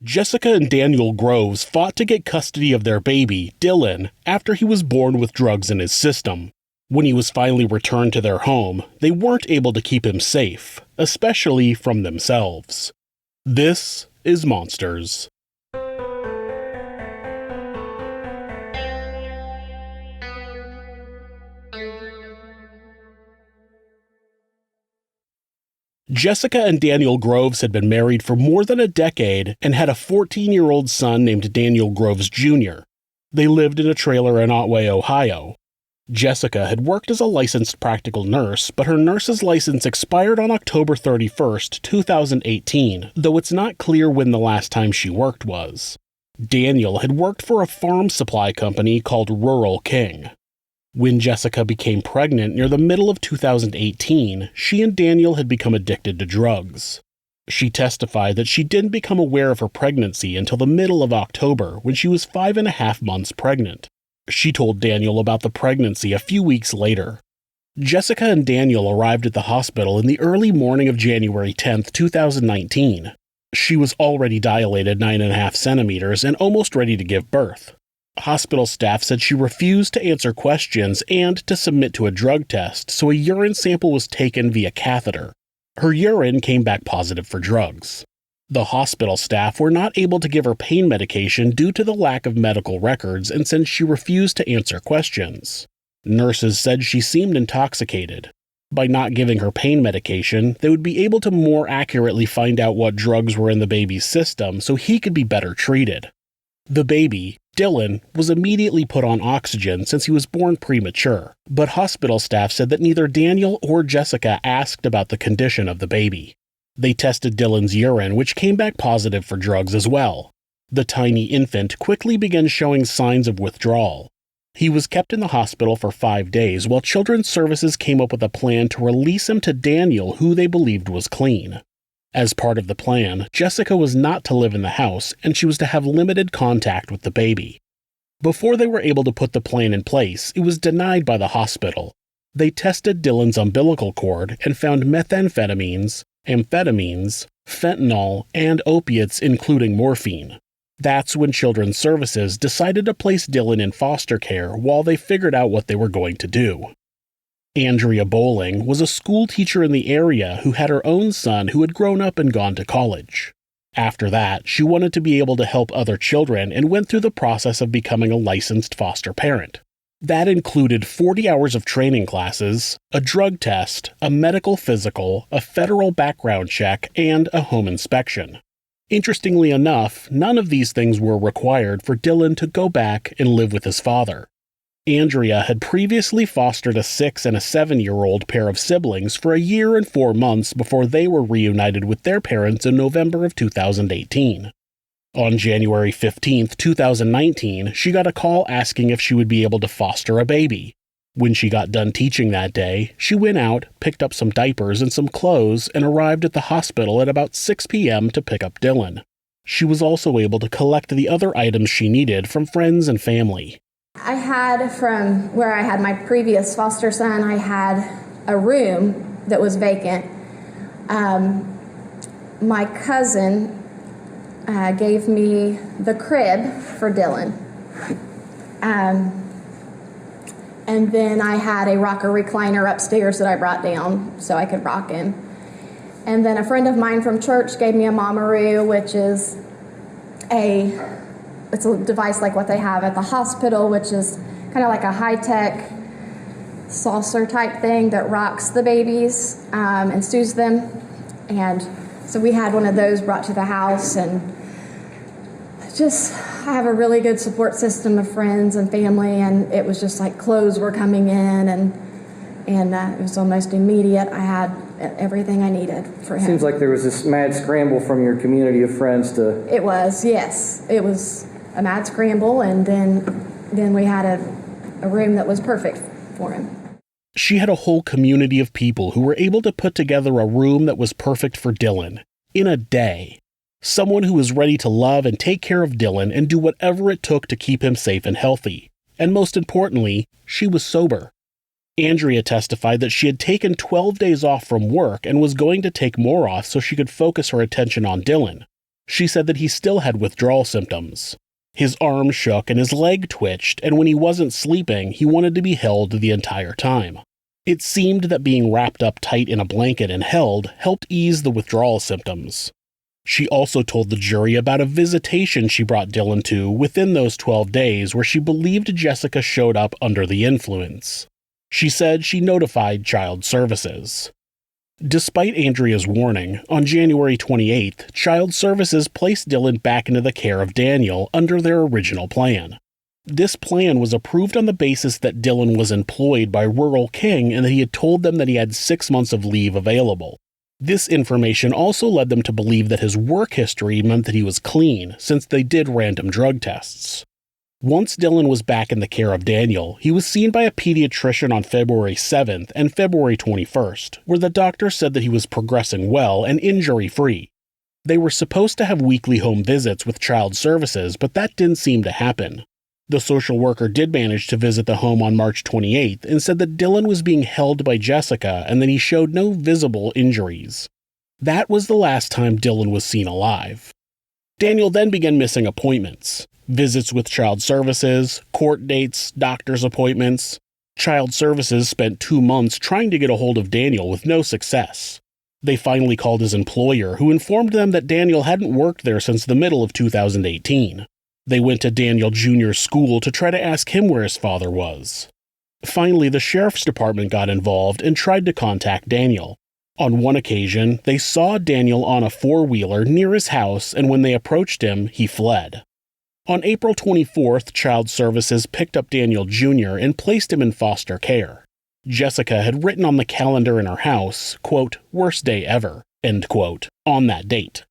Jessica and Daniel Groves fought to get custody of their baby, Dylan, after he was born with drugs in his system. When he was finally returned to their home, they weren't able to keep him safe, especially from themselves. This is Monsters. Jessica and Daniel Groves had been married for more than a decade and had a 14-year-old son named Daniel Groves Jr. They lived in a trailer in Otway, Ohio. Jessica had worked as a licensed practical nurse, but her nurse's license expired on October 31st, 2018, though it's not clear when the last time she worked was. Daniel had worked for a farm supply company called Rural King. When Jessica became pregnant near the middle of 2018, she and Daniel had become addicted to drugs. She testified that she didn't become aware of her pregnancy until the middle of October, when she was 5.5 months pregnant. She told Daniel about the pregnancy a few weeks later. Jessica and Daniel arrived at the hospital in the early morning of January 10, 2019. She was already dilated 9.5 centimeters and almost ready to give birth. Hospital staff said she refused to answer questions and to submit to a drug test, so a urine sample was taken via catheter. Her urine came back positive for drugs. The hospital staff were not able to give her pain medication due to the lack of medical records, and since she refused to answer questions. Nurses said she seemed intoxicated. By not giving her pain medication, they would be able to more accurately find out what drugs were in the baby's system so he could be better treated. The baby, Dylan, was immediately put on oxygen since he was born premature, but hospital staff said that neither Daniel or Jessica asked about the condition of the baby. They tested Dylan's urine, which came back positive for drugs as well. The tiny infant quickly began showing signs of withdrawal. He was kept in the hospital for 5 days while Children's Services came up with a plan to release him to Daniel, who they believed was clean. As part of the plan, Jessica was not to live in the house, and she was to have limited contact with the baby. Before they were able to put the plan in place, it was denied by the hospital. They tested Dylan's umbilical cord and found methamphetamines, amphetamines, fentanyl, and opiates including morphine. That's when Children's Services decided to place Dylan in foster care while they figured out what they were going to do. Andrea Bowling was a school teacher in the area who had her own son who had grown up and gone to college. After that, she wanted to be able to help other children and went through the process of becoming a licensed foster parent. That included 40 hours of training classes, a drug test, a medical physical, a federal background check, and a home inspection. Interestingly enough, none of these things were required for Dylan to go back and live with his father. Andrea had previously fostered a 6 and a 7-year-old pair of siblings for a year and 4 months before they were reunited with their parents in November of 2018. On January 15, 2019, she got a call asking if she would be able to foster a baby. When she got done teaching that day, she went out, picked up some diapers and some clothes, and arrived at the hospital at about 6 p.m. to pick up Dylan. She was also able to collect the other items she needed from friends and family. I had, from where I had my previous foster son, I had a room that was vacant. My cousin gave me the crib for Dylan. And then I had a rocker recliner upstairs that I brought down so I could rock him. And then a friend of mine from church gave me a Mamaroo, which is it's a device like what they have at the hospital, which is kind of like a high-tech saucer type thing that rocks the babies and soothes them. And so we had one of those brought to the house, and I have a really good support system of friends and family, and it was just like clothes were coming in, and it was almost immediate. I had everything I needed for him. Seems like there was this mad scramble from your community of friends to... It was, yes. It was a mad scramble, and then we had a room that was perfect for him. She had a whole community of people who were able to put together a room that was perfect for Dylan in a day. Someone who was ready to love and take care of Dylan and do whatever it took to keep him safe and healthy. And most importantly, she was sober. Andrea testified that she had taken 12 days off from work and was going to take more off so she could focus her attention on Dylan. She said that he still had withdrawal symptoms. His arm shook and his leg twitched, and when he wasn't sleeping, he wanted to be held the entire time. It seemed that being wrapped up tight in a blanket and held helped ease the withdrawal symptoms. She also told the jury about a visitation she brought Dylan to within those 12 days where she believed Jessica showed up under the influence. She said she notified Child Services. Despite Andrea's warning, on January 28th, Child Services placed Dylan back into the care of Daniel under their original plan. This plan was approved on the basis that Dylan was employed by Rural King and that he had told them that he had 6 months of leave available. This information also led them to believe that his work history meant that he was clean, since they did random drug tests. Once Dylan was back in the care of Daniel, he was seen by a pediatrician on February 7th and February 21st, where the doctor said that he was progressing well and injury-free. They were supposed to have weekly home visits with Child Services, but that didn't seem to happen. The social worker did manage to visit the home on March 28th and said that Dylan was being held by Jessica and that he showed no visible injuries. That was the last time Dylan was seen alive. Daniel then began missing appointments. Visits with Child Services, court dates, doctor's appointments. Child Services spent 2 months trying to get a hold of Daniel with no success. They finally called his employer, who informed them that Daniel hadn't worked there since the middle of 2018. They went to Daniel Jr.'s school to try to ask him where his father was. Finally, the sheriff's department got involved and tried to contact Daniel. On one occasion, they saw Daniel on a four-wheeler near his house, and when they approached him, he fled. On April 24th, Child Services picked up Daniel Jr. and placed him in foster care. Jessica had written on the calendar in her house, quote, "Worst day ever," end quote, on that date.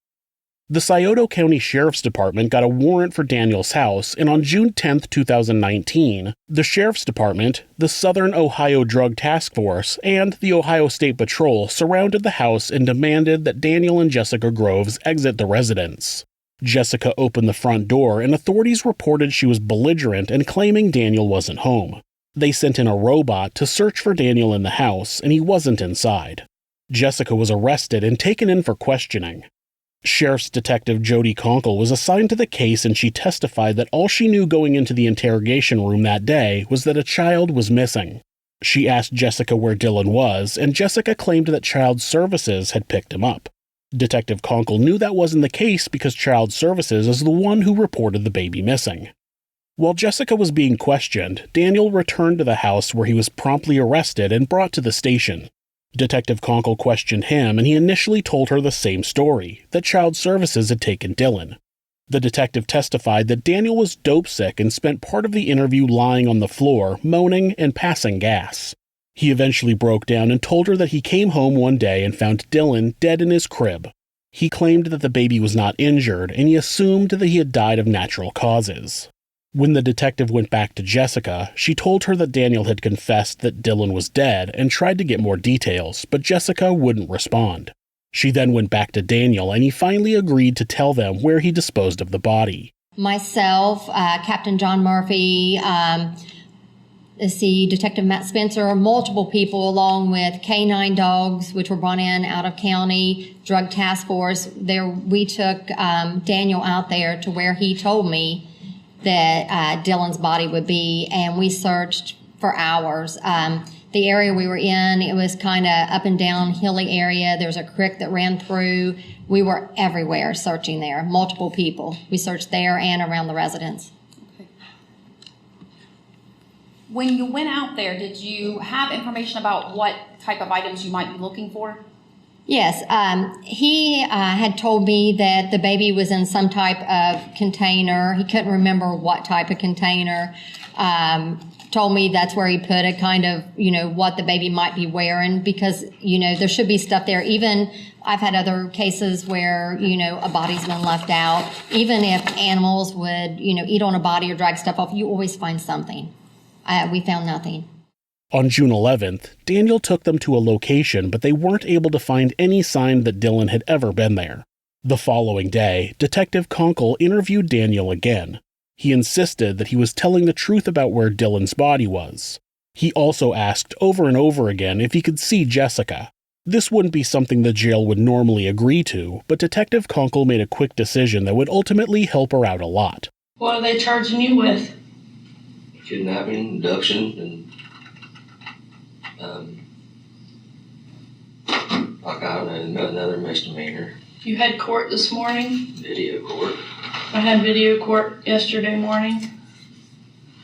The Scioto County Sheriff's Department got a warrant for Daniel's house, and on June 10, 2019, the Sheriff's Department, the Southern Ohio Drug Task Force, and the Ohio State Patrol surrounded the house and demanded that Daniel and Jessica Groves exit the residence. Jessica opened the front door, and authorities reported she was belligerent and claiming Daniel wasn't home. They sent in a robot to search for Daniel in the house, and he wasn't inside. Jessica was arrested and taken in for questioning. Sheriff's Detective Jody Conkle was assigned to the case, and she testified that all she knew going into the interrogation room that day was that a child was missing. She asked Jessica where Dylan was, and Jessica claimed that Child Services had picked him up. Detective Conkle knew that wasn't the case because Child Services is the one who reported the baby missing. While Jessica was being questioned, Daniel returned to the house where he was promptly arrested and brought to the station. Detective Conkle questioned him, and he initially told her the same story, that Child Services had taken Dylan. The detective testified that Daniel was dope sick and spent part of the interview lying on the floor, moaning and passing gas. He eventually broke down and told her that he came home one day and found Dylan dead in his crib. He claimed that the baby was not injured, and he assumed that he had died of natural causes. When the detective went back to Jessica, she told her that Daniel had confessed that Dylan was dead and tried to get more details, but Jessica wouldn't respond. She then went back to Daniel, and he finally agreed to tell them where he disposed of the body. Myself, Captain John Murphy, Detective Matt Spencer, multiple people along with K-9 dogs, which were brought in out of county, drug task force. We took Daniel out there to where he told me that Dylan's body would be, and we searched for hours. The area we were in, it was kind of up and down hilly area. There's a creek that ran through. We were everywhere searching there, multiple people. We searched there and around the residence. Okay. When you went out there, did you have information about what type of items you might be looking for? Yes, he had told me that the baby was in some type of container. He couldn't remember what type of container. Told me that's where he put it, kind of, what the baby might be wearing, because, there should be stuff there. Even I've had other cases where, a body's been left out. Even if animals would, eat on a body or drag stuff off, you always find something. We found nothing. On June 11th, Daniel took them to a location, but they weren't able to find any sign that Dylan had ever been there. The following day, Detective Conkle interviewed Daniel again. He insisted that he was telling the truth about where Dylan's body was. He also asked over and over again if he could see Jessica. This wouldn't be something the jail would normally agree to, but Detective Conkle made a quick decision that would ultimately help her out a lot. What are they charging you with? Kidnapping, abduction, and another misdemeanor. You had court this morning? Video court. I had video court yesterday morning.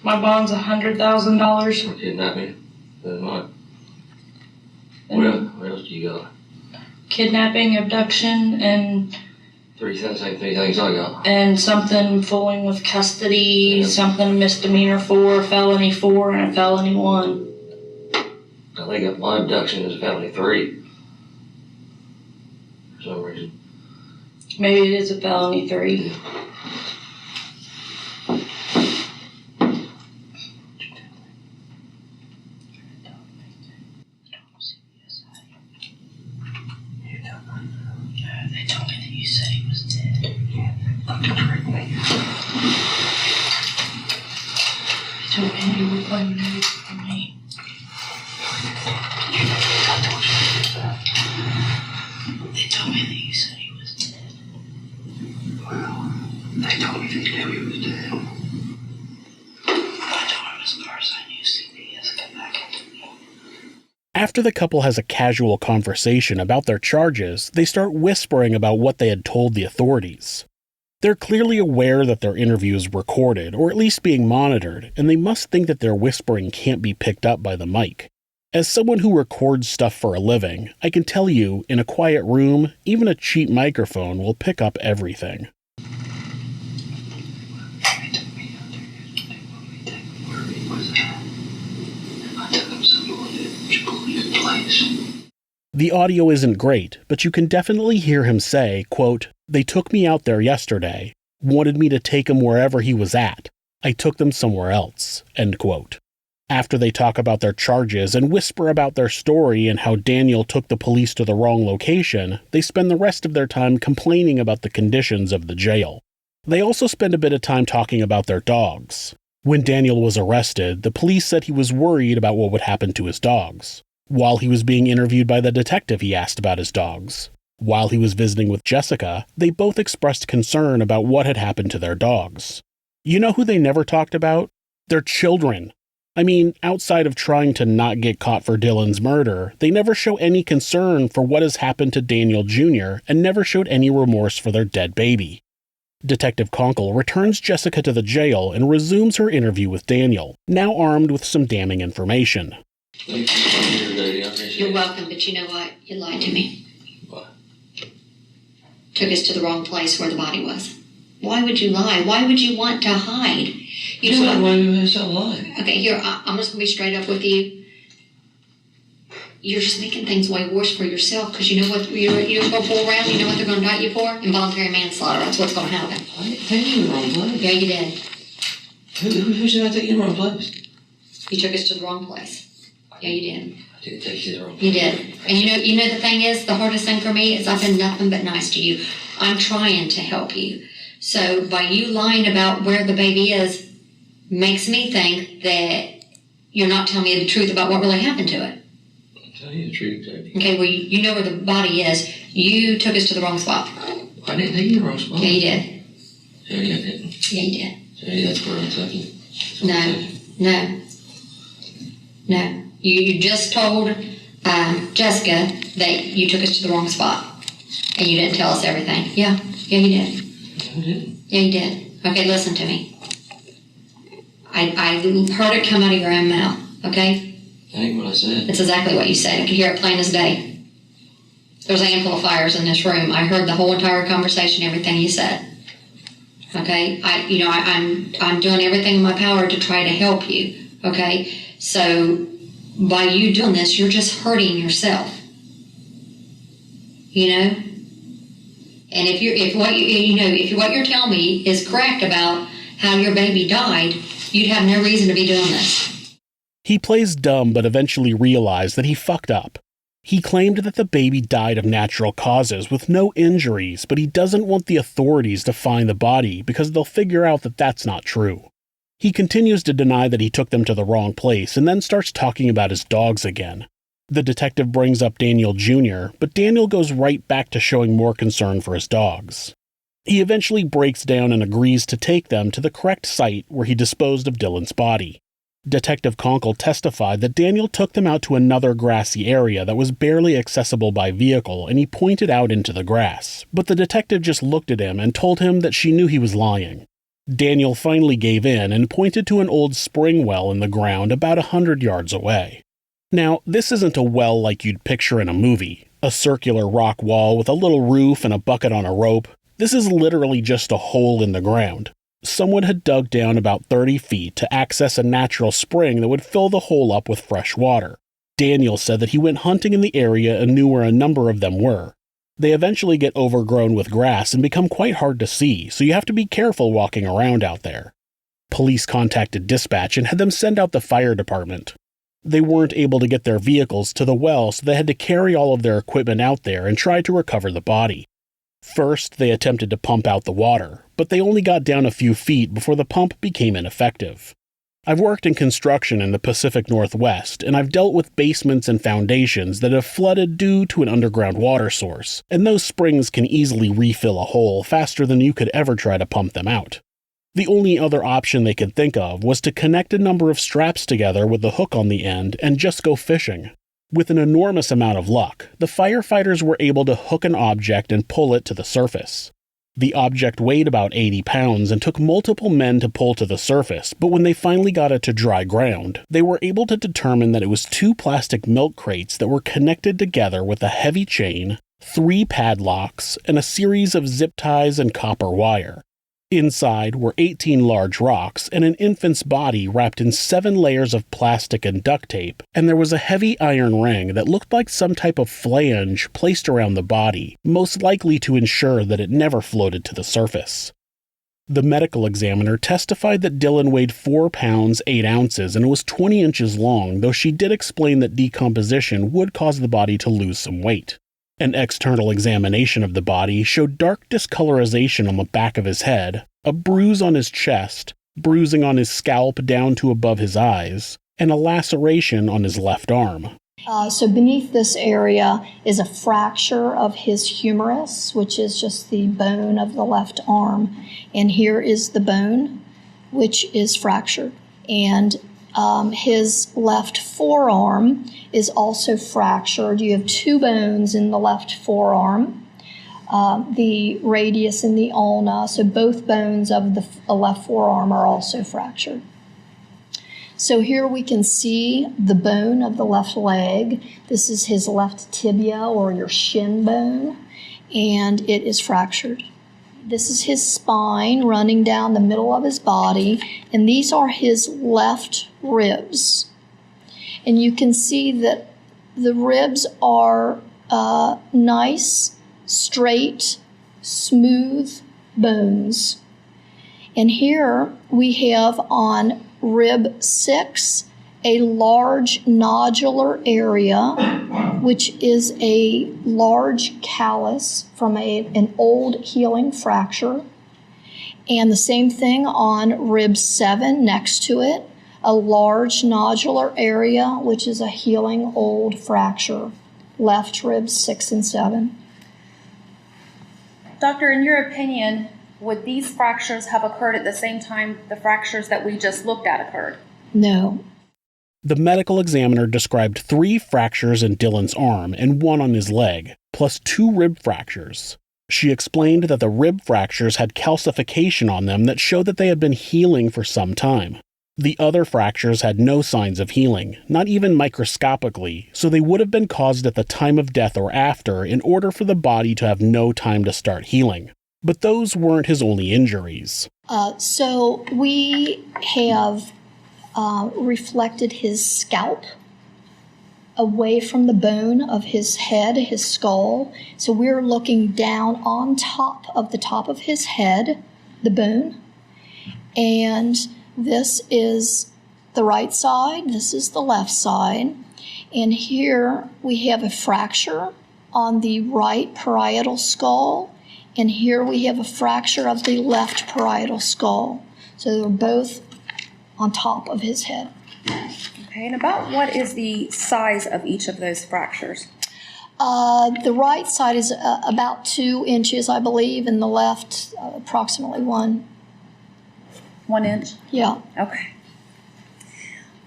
My bond's $100,000. For kidnapping. Then what? And What else do you got? kidnapping, abduction, and Same three things I got. and something fooling with custody, Yeah. something misdemeanor 4, felony 4, and a felony 1. I think my abduction is a felony 3. For some reason. Maybe it is a felony 3. They told me that you said he was dead. They told me you were playing music for me. They told me that you said he was dead. Well, they told me they knew he was dead. I told him as far as I knew, CPS got back into me. After the couple has a casual conversation about their charges, they start whispering about what they had told the authorities. They're clearly aware that their interview is recorded, or at least being monitored, and they must think that their whispering can't be picked up by the mic. As someone who records stuff for a living, I can tell you, in a quiet room, even a cheap microphone will pick up everything. They took me out there yesterday when we took where he was at. And I took him somewhere to police place. The audio isn't great, but you can definitely hear him say, quote, "They took me out there yesterday, wanted me to take him wherever he was at. I took them somewhere else," end quote. After they talk about their charges and whisper about their story and how Daniel took the police to the wrong location, they spend the rest of their time complaining about the conditions of the jail. They also spend a bit of time talking about their dogs. When Daniel was arrested, the police said he was worried about what would happen to his dogs. While he was being interviewed by the detective, he asked about his dogs. While he was visiting with Jessica, they both expressed concern about what had happened to their dogs. You know who they never talked about? Their children. I mean, outside of trying to not get caught for Dylan's murder, they never show any concern for what has happened to Daniel Jr. and never showed any remorse for their dead baby. Detective Conkle returns Jessica to the jail and resumes her interview with Daniel, now armed with some damning information. Thank you for being here today. I appreciate You're it. welcome, but you know what? You lied to me. What? Took us to the wrong place where the body was. Why would you lie? Why would you want to hide? You know what? Why do you stop lying? Okay, here, I'm just going to be straight up with you. You're just making things way worse for yourself because you know what you're going to pull around, you know what they're going to indict you for? Involuntary manslaughter. That's what's going to happen. I didn't take you in the wrong place. Yeah, you did. Who said I took you in the wrong place? You took us to the wrong place. Yeah, you did. I didn't take you to the wrong place. You did. And you know the thing is, the hardest thing for me is I've been nothing but nice to you. I'm trying to help you. So by you lying about where the baby is makes me think that you're not telling me the truth about what really happened to it. I'm telling you the truth, Jody. Okay, well, you know where the body is. You took us to the wrong spot. I didn't take you in the wrong spot. Yeah, you did. Jody, I didn't. Yeah, you did. Jody, that's where I took you. That's where I took you. No. You just told Jessica that you took us to the wrong spot. And you didn't tell us everything. Yeah, you did. I didn't. Yeah, you did. Okay, listen to me. I heard it come out of your own mouth, okay? That ain't what I said. It's exactly what you said. I could hear it plain as day. There's amplifiers in this room. I heard the whole entire conversation, everything you said. Okay? I'm doing everything in my power to try to help you, okay? So, by you doing this, you're just hurting yourself. You know? And if what you're telling me is correct about how your baby died, you'd have no reason to be doing this. He plays dumb but eventually realized that he fucked up. He claimed that the baby died of natural causes with no injuries, but he doesn't want the authorities to find the body because they'll figure out that that's not true. He continues to deny that he took them to the wrong place and then starts talking about his dogs again. The detective brings up Daniel Jr., but Daniel goes right back to showing more concern for his dogs. He eventually breaks down and agrees to take them to the correct site where he disposed of Dylan's body. Detective Conkle testified that Daniel took them out to another grassy area that was barely accessible by vehicle, and he pointed out into the grass, but the detective just looked at him and told him that she knew he was lying. Daniel finally gave in and pointed to an old spring well in the ground about 100 yards away. Now, this isn't a well like you'd picture in a movie, a circular rock wall with a little roof and a bucket on a rope. This is literally just a hole in the ground. Someone had dug down about 30 feet to access a natural spring that would fill the hole up with fresh water. Daniel said that he went hunting in the area and knew where a number of them were. They eventually get overgrown with grass and become quite hard to see, so you have to be careful walking around out there. Police contacted dispatch and had them send out the fire department. They weren't able to get their vehicles to the well, so they had to carry all of their equipment out there and try to recover the body. First, they attempted to pump out the water, but they only got down a few feet before the pump became ineffective. I've worked in construction in the Pacific Northwest, and I've dealt with basements and foundations that have flooded due to an underground water source, and those springs can easily refill a hole faster than you could ever try to pump them out. The only other option they could think of was to connect a number of straps together with a hook on the end and just go fishing. With an enormous amount of luck, the firefighters were able to hook an object and pull it to the surface. The object weighed about 80 pounds and took multiple men to pull to the surface, but when they finally got it to dry ground, they were able to determine that it was 2 plastic milk crates that were connected together with a heavy chain, 3 padlocks, and a series of zip ties and copper wire. Inside were 18 large rocks and an infant's body wrapped in 7 layers of plastic and duct tape, and there was a heavy iron ring that looked like some type of flange placed around the body, most likely to ensure that it never floated to the surface. The medical examiner testified that Dylan weighed 4 pounds 8 ounces and was 20 inches long, though she did explain that decomposition would cause the body to lose some weight. An external examination of the body showed dark discolorization on the back of his head, a bruise on his chest, bruising on his scalp down to above his eyes, and a laceration on his left arm. So beneath this area is a fracture of his humerus, which is just the bone of the left arm. And here is the bone, which is fractured. And his left forearm is also fractured. You have 2 bones in the left forearm, the radius and the ulna, so both bones of the left forearm are also fractured. So here we can see the bone of the left leg. This is his left tibia or your shin bone, and it is fractured. This is his spine running down the middle of his body, and these are his left ribs. And you can see that the ribs are nice, straight, smooth bones. And here we have on rib 6 a large nodular area, which is a large callus from an old healing fracture. And the same thing on rib 7 next to it, a large nodular area, which is a healing old fracture, left ribs 6 and 7. Doctor, in your opinion, would these fractures have occurred at the same time the fractures that we just looked at occurred? No. The medical examiner described 3 fractures in Dylan's arm and 1 on his leg, plus 2 rib fractures. She explained that the rib fractures had calcification on them that showed that they had been healing for some time. The other fractures had no signs of healing, not even microscopically, so they would have been caused at the time of death or after in order for the body to have no time to start healing. But those weren't his only injuries. So we have reflected his scalp away from the bone of his head, his skull. So we're looking down on top of his head, the bone. And this is the right side, this is the left side. And here we have a fracture on the right parietal skull. And here we have a fracture of the left parietal skull. So they're both on top of his head. Okay. Okay, and about what is the size of each of those fractures? The right side is about 2 inches, I believe, and the left approximately 1. 1 inch? Yeah. Okay.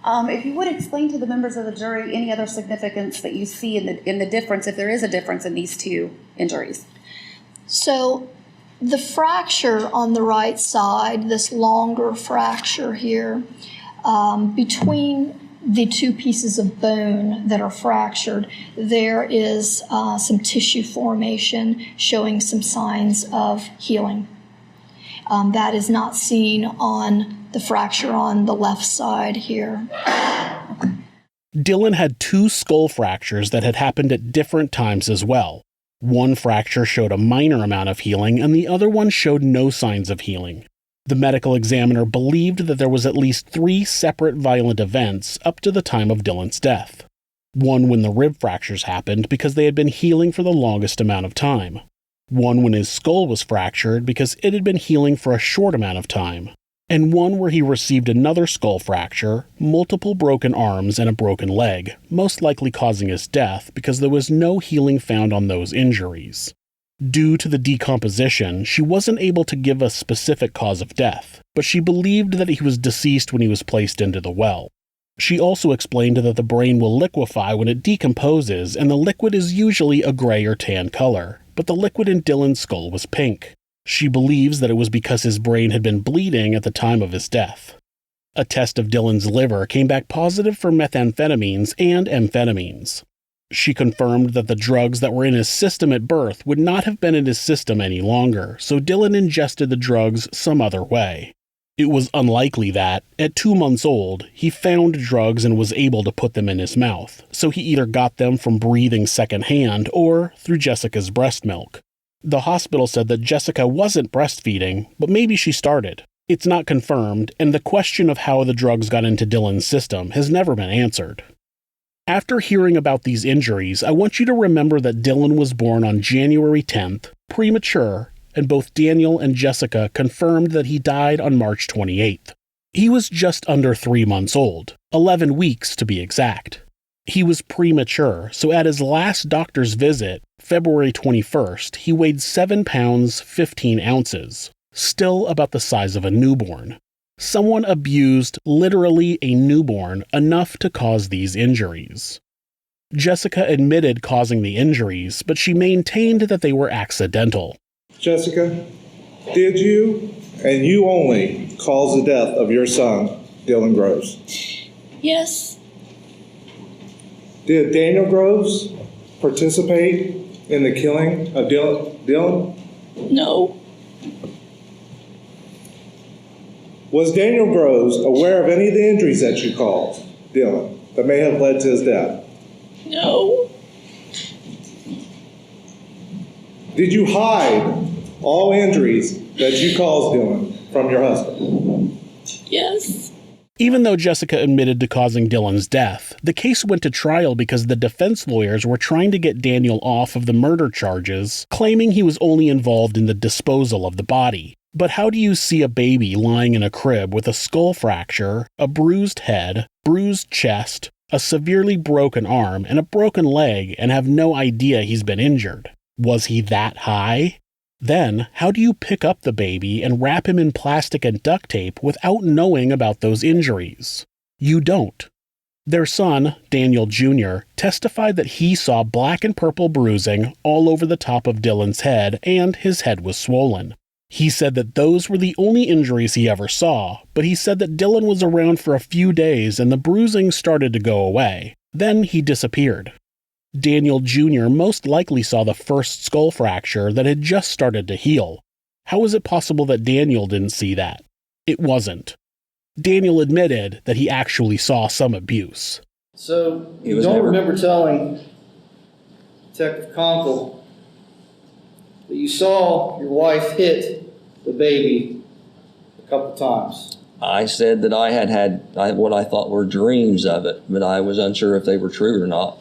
If you would explain to the members of the jury any other significance that you see in the difference, if there is a difference in these two injuries. So the fracture on the right side, this longer fracture here, between the 2 pieces of bone that are fractured, there is some tissue formation showing some signs of healing. That is not seen on the fracture on the left side here. Dylan had 2 skull fractures that had happened at different times as well. One fracture showed a minor amount of healing, and the other one showed no signs of healing. The medical examiner believed that there was at least 3 separate violent events up to the time of Dylan's death. One when the rib fractures happened because they had been healing for the longest amount of time. One when his skull was fractured because it had been healing for a short amount of time. And one where he received another skull fracture, multiple broken arms, and a broken leg, most likely causing his death because there was no healing found on those injuries. Due to the decomposition, she wasn't able to give a specific cause of death, but she believed that he was deceased when he was placed into the well. She also explained that the brain will liquefy when it decomposes, and the liquid is usually a gray or tan color, but the liquid in Dylan's skull was pink. She believes that it was because his brain had been bleeding at the time of his death. A test of Dylan's liver came back positive for methamphetamines and amphetamines. She confirmed that the drugs that were in his system at birth would not have been in his system any longer, so Dylan ingested the drugs some other way. It was unlikely that, at 2 months old, he found drugs and was able to put them in his mouth, so he either got them from breathing secondhand or through Jessica's breast milk. The hospital said that Jessica wasn't breastfeeding, but maybe she started. It's not confirmed, and the question of how the drugs got into Dylan's system has never been answered. After hearing about these injuries, I want you to remember that Dylan was born on January 10th, premature, and both Daniel and Jessica confirmed that he died on March 28th. He was just under 3 months old, 11 weeks to be exact. He was premature, so at his last doctor's visit, February 21st, he weighed 7 pounds 15 ounces, still about the size of a newborn. Someone abused literally a newborn enough to cause these injuries. Jessica admitted causing the injuries, but she maintained that they were accidental. Jessica, did you, and you only, cause the death of your son, Dylan Groves? Yes. Did Daniel Groves participate in the killing of Dylan? No. Was Daniel Groves aware of any of the injuries that you caused Dylan that may have led to his death? No. Did you hide all injuries that you caused Dylan from your husband? Yes. Even though Jessica admitted to causing Dylan's death, the case went to trial because the defense lawyers were trying to get Daniel off of the murder charges, claiming he was only involved in the disposal of the body. But how do you see a baby lying in a crib with a skull fracture, a bruised head, bruised chest, a severely broken arm, and a broken leg and have no idea he's been injured? Was he that high? Then, how do you pick up the baby and wrap him in plastic and duct tape without knowing about those injuries? You don't. Their son, Daniel Jr., testified that he saw black and purple bruising all over the top of Dylan's head and his head was swollen. He said that those were the only injuries he ever saw, but he said that Dylan was around for a few days and the bruising started to go away. Then he disappeared. Daniel Jr. most likely saw the first skull fracture that had just started to heal. How is it possible that Daniel didn't see that? It wasn't. Daniel admitted that he actually saw some abuse. So you don't remember telling Detective Conkle that you saw your wife hit the baby a couple times? I said that I had what I thought were dreams of it, but I was unsure if they were true or not.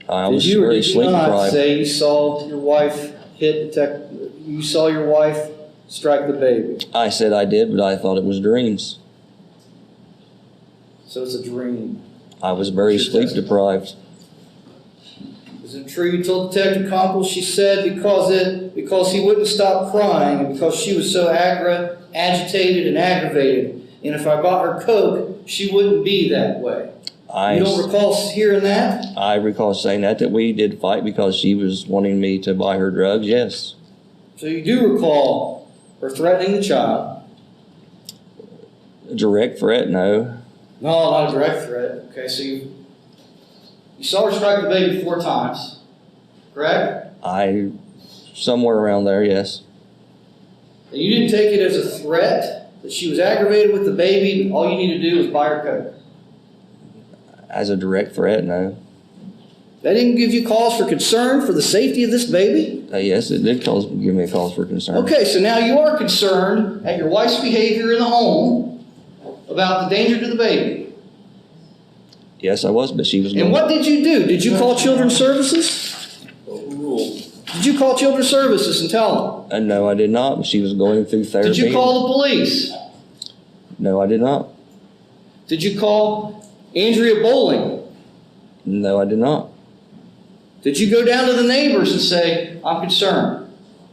I was very sleep deprived. Did you not say you saw your wife you saw your wife strike the baby? I said I did, but I thought it was dreams. So it's a dream. I was very sleep deprived. Is it true you told Detective Conkle she said because he wouldn't stop crying and because she was so agitated and aggravated, and if I bought her Coke, she wouldn't be that way? You don't recall hearing that? I recall saying that we did fight because she was wanting me to buy her drugs, yes. So you do recall her threatening the child? A direct threat, no. No, not a direct threat. Okay, so you saw her strike the baby 4 times, correct? Somewhere around there, yes. And you didn't take it as a threat that she was aggravated with the baby and all you need to do was buy her Coke? As a direct threat, no. That didn't give you cause for concern for the safety of this baby? Yes, it did give me a cause for concern. Okay, so now you are concerned at your wife's behavior in the home about the danger to the baby. Yes, I was, but she was... And what did you do? Did you call Children's Services? Did you call Children's Services and tell them? No, I did not. She was going through therapy. Did you call the police? No, I did not. Did you call Andrea Bowling? No, I did not. Did you go down to the neighbors and say, I'm concerned?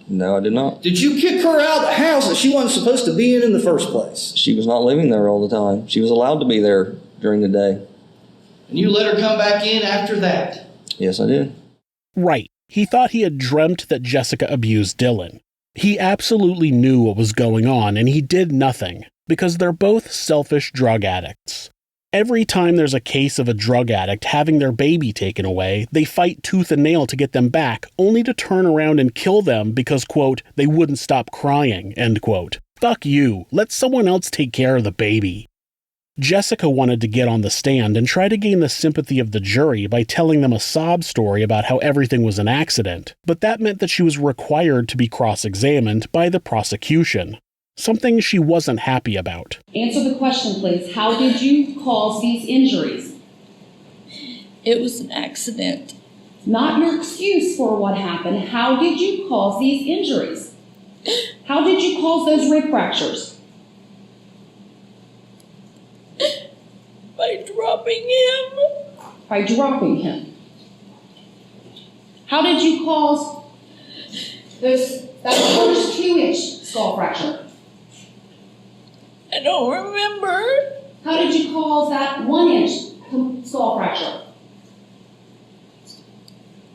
No, I did not. Did you kick her out of the house that she wasn't supposed to be in the first place? She was not living there all the time. She was allowed to be there during the day. And you let her come back in after that? Yes, I did. Right. He thought he had dreamt that Jessica abused Dylan. He absolutely knew what was going on, and he did nothing, because they're both selfish drug addicts. Every time there's a case of a drug addict having their baby taken away, they fight tooth and nail to get them back, only to turn around and kill them because, quote, they wouldn't stop crying, end quote. Fuck you. Let someone else take care of the baby. Jessica wanted to get on the stand and try to gain the sympathy of the jury by telling them a sob story about how everything was an accident, but that meant that she was required to be cross-examined by the prosecution, something she wasn't happy about. Answer the question, please. How did you cause these injuries? It was an accident. Not your excuse for what happened. How did you cause these injuries? How did you cause those rib fractures? By dropping him. By dropping him. How did you cause that first 2-inch skull fracture? I don't remember. How did you cause that 1-inch skull fracture?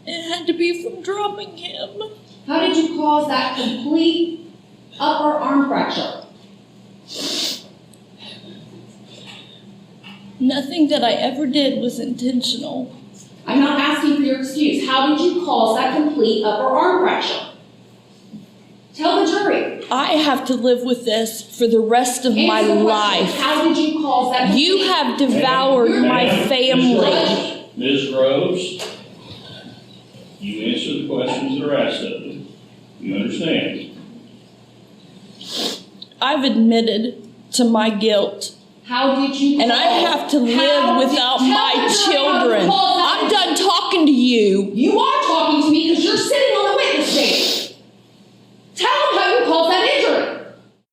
It had to be from dropping him. How did you cause that complete upper arm fracture? Nothing that I ever did was intentional. I'm not asking for your excuse. How did you cause that complete upper arm fracture? Tell the jury. I have to live with this for the rest of my life. How did you cause that? You have devoured my family. Ms. Groves, you answer the questions that are asked of you. You understand? I've admitted to my guilt. How did you? And I have to live without my children. I'm done talking to you. You are talking to me because you're sitting on the witness stand. Tell them how you caused that injury.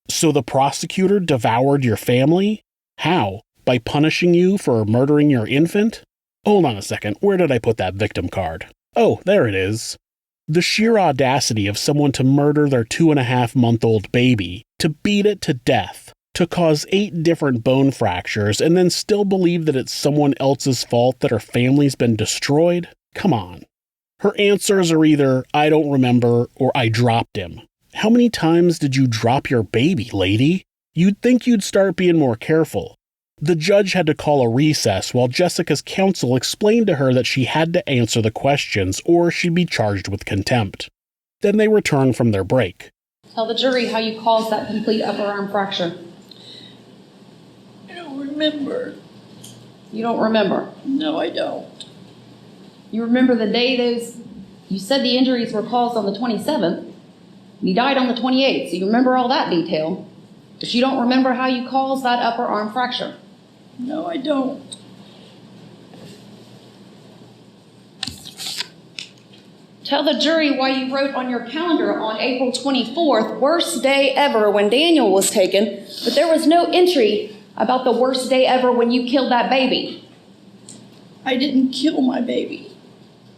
So the prosecutor devoured your family? How? By punishing you for murdering your infant? Hold on a second, where did I put that victim card? Oh, there it is. The sheer audacity of someone to murder their 2.5-month-old baby, to beat it to death, to cause 8 different bone fractures, and then still believe that it's someone else's fault that her family's been destroyed? Come on. Her answers are either, I don't remember, or I dropped him. How many times did you drop your baby, lady? You'd think you'd start being more careful. The judge had to call a recess while Jessica's counsel explained to her that she had to answer the questions or she'd be charged with contempt. Then they returned from their break. Tell the jury how you caused that complete upper arm fracture. I don't remember. You don't remember? No, I don't. You remember the day you said the injuries were caused on the 27th. He died on the 28th, so you remember all that detail. But you don't remember how you caused that upper arm fracture. No, I don't. Tell the jury why you wrote on your calendar on April 24th, worst day ever, when Daniel was taken, but there was no entry about the worst day ever when you killed that baby? I didn't kill my baby.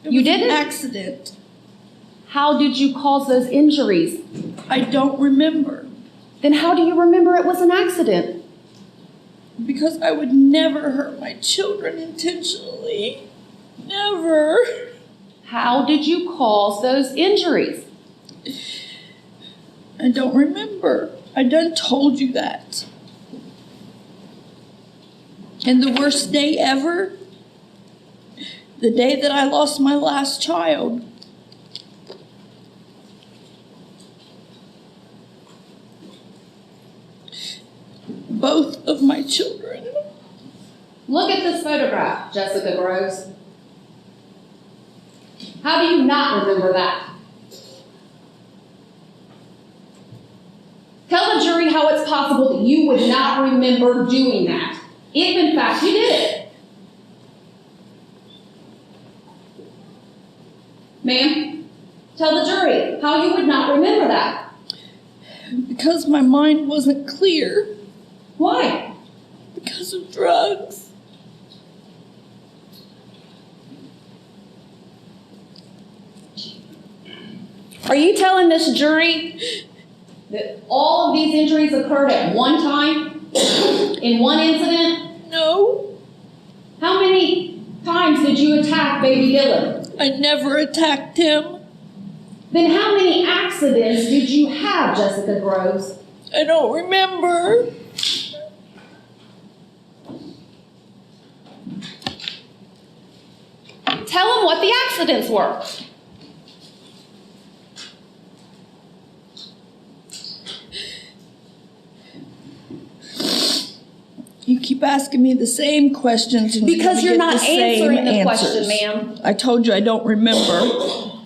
You didn't? An accident. How did you cause those injuries? I don't remember. Then how do you remember it was an accident? Because I would never hurt my children intentionally. Never. How did you cause those injuries? I don't remember. I done told you that. And the worst day ever? The day that I lost my last child. Both of my children. Look at this photograph, Jessica Groves. How do you not remember that? Tell the jury how it's possible that you would not remember doing that, if in fact you did it. Ma'am, tell the jury how you would not remember that. Because my mind wasn't clear. Why? Because of drugs. Are you telling this jury that all of these injuries occurred at one time? In one incident? No. How many times did you attack baby Dylan? I never attacked him. Then how many accidents did you have, Jessica Groves? I don't remember. Tell them what the accidents were. You keep asking me the same questions. And because you're not answering the question, ma'am. I told you I don't remember.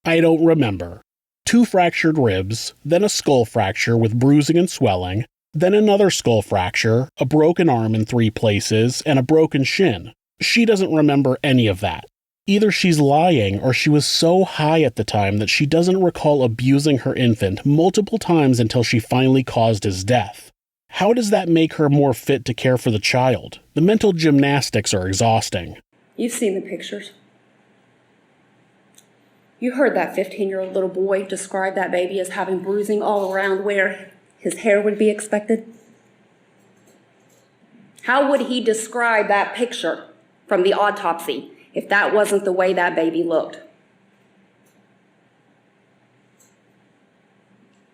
I don't remember. 2 fractured ribs, then a skull fracture with bruising and swelling, then another skull fracture, a broken arm in 3 places, and a broken shin. She doesn't remember any of that. Either she's lying or she was so high at the time that she doesn't recall abusing her infant multiple times until she finally caused his death. How does that make her more fit to care for the child? The mental gymnastics are exhausting. You've seen the pictures. You heard that 15-year-old little boy describe that baby as having bruising all around where his hair would be expected. How would he describe that picture from the autopsy if that wasn't the way that baby looked?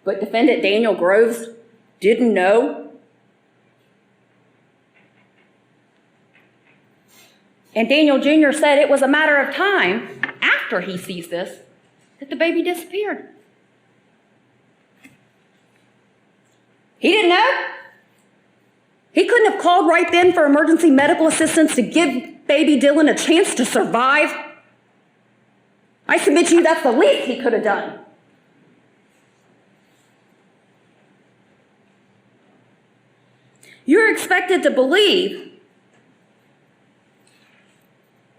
But defendant Daniel Groves didn't know. And Daniel Jr. said it was a matter of time after he sees this that the baby disappeared. He didn't know. He couldn't have called right then for emergency medical assistance to give baby Dylan a chance to survive. I submit to you that's the least he could have done. You're expected to believe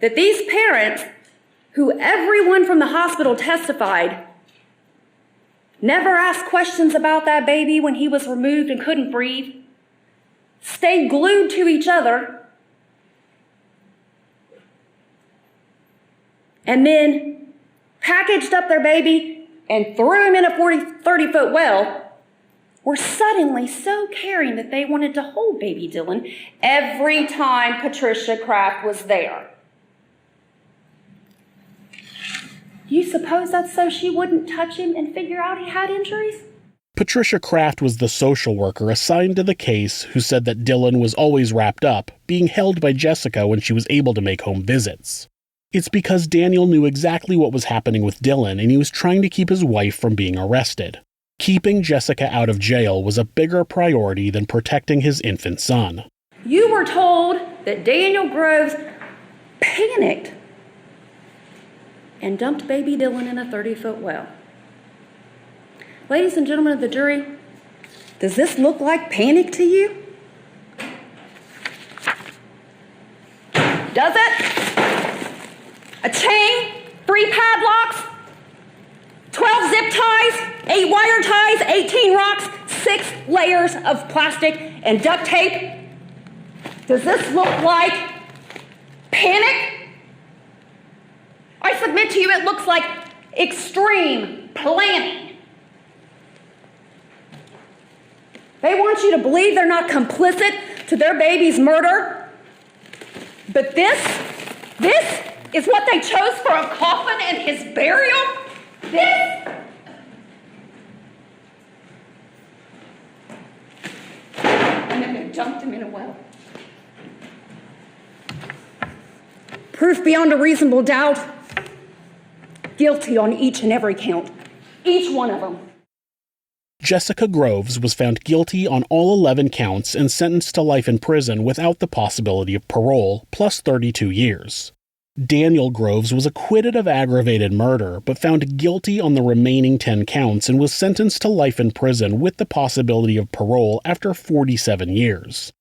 that these parents, who everyone from the hospital testified, never asked questions about that baby when he was removed and couldn't breathe, stayed glued to each other, and then packaged up their baby and threw him in a 30-foot well, were suddenly so caring that they wanted to hold baby Dylan every time Patricia Kraft was there. You suppose that's so she wouldn't touch him and figure out he had injuries? Patricia Kraft was the social worker assigned to the case who said that Dylan was always wrapped up, being held by Jessica when she was able to make home visits. It's because Daniel knew exactly what was happening with Dylan and he was trying to keep his wife from being arrested. Keeping Jessica out of jail was a bigger priority than protecting his infant son. You were told that Daniel Groves panicked and dumped baby Dylan in a 30-foot well. Ladies and gentlemen of the jury, does this look like panic to you? Does it? A chain, 3 padlocks, 12 zip ties, 8 wire ties, 18 rocks, 6 layers of plastic and duct tape. Does this look like panic? I submit to you it looks like extreme planning. They want you to believe they're not complicit to their baby's murder. But this is what they chose for a coffin and his burial? This? And then they dumped him in a well. Proof beyond a reasonable doubt. Guilty on each and every count. Each one of them. Jessica Groves was found guilty on all 11 counts and sentenced to life in prison without the possibility of parole, plus 32 years. Daniel Groves was acquitted of aggravated murder, but found guilty on the remaining 10 counts and was sentenced to life in prison with the possibility of parole after 47 years.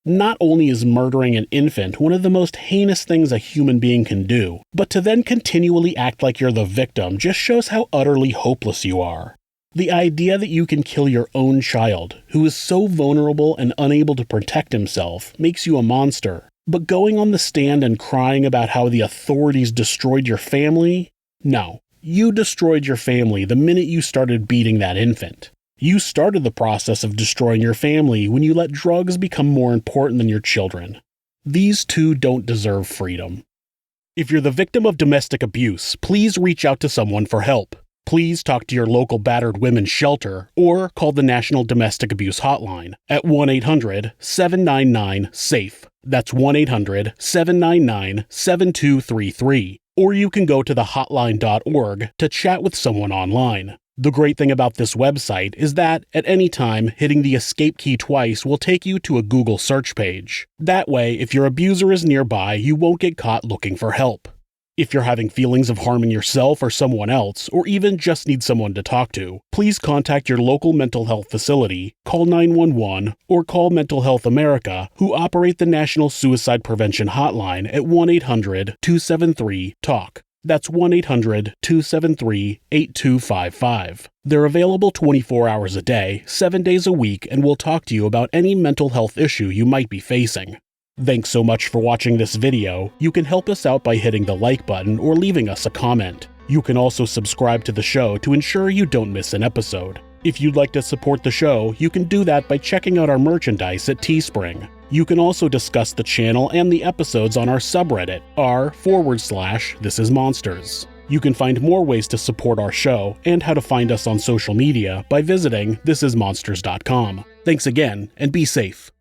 Not only is murdering an infant one of the most heinous things a human being can do, but to then continually act like you're the victim just shows how utterly hopeless you are. The idea that you can kill your own child, who is so vulnerable and unable to protect himself, makes you a monster. But going on the stand and crying about how the authorities destroyed your family? No. You destroyed your family the minute you started beating that infant. You started the process of destroying your family when you let drugs become more important than your children. These two don't deserve freedom. If you're the victim of domestic abuse, please reach out to someone for help. Please talk to your local battered women's shelter or call the National Domestic Abuse Hotline at 1-800-799-SAFE. That's 1-800-799-7233. Or you can go to thehotline.org to chat with someone online. The great thing about this website is that, at any time, hitting the escape key twice will take you to a Google search page. That way, if your abuser is nearby, you won't get caught looking for help. If you're having feelings of harming yourself or someone else, or even just need someone to talk to, please contact your local mental health facility, call 911, or call Mental Health America, who operate the National Suicide Prevention Hotline at 1-800-273-TALK. That's 1-800-273-8255. They're available 24 hours a day, 7 days a week, and will talk to you about any mental health issue you might be facing. Thanks so much for watching this video. You can help us out by hitting the like button or leaving us a comment. You can also subscribe to the show to ensure you don't miss an episode. If you'd like to support the show, you can do that by checking out our merchandise at Teespring. You can also discuss the channel and the episodes on our subreddit, r/thisismonsters. You can find more ways to support our show and how to find us on social media by visiting thisismonsters.com. Thanks again, and be safe.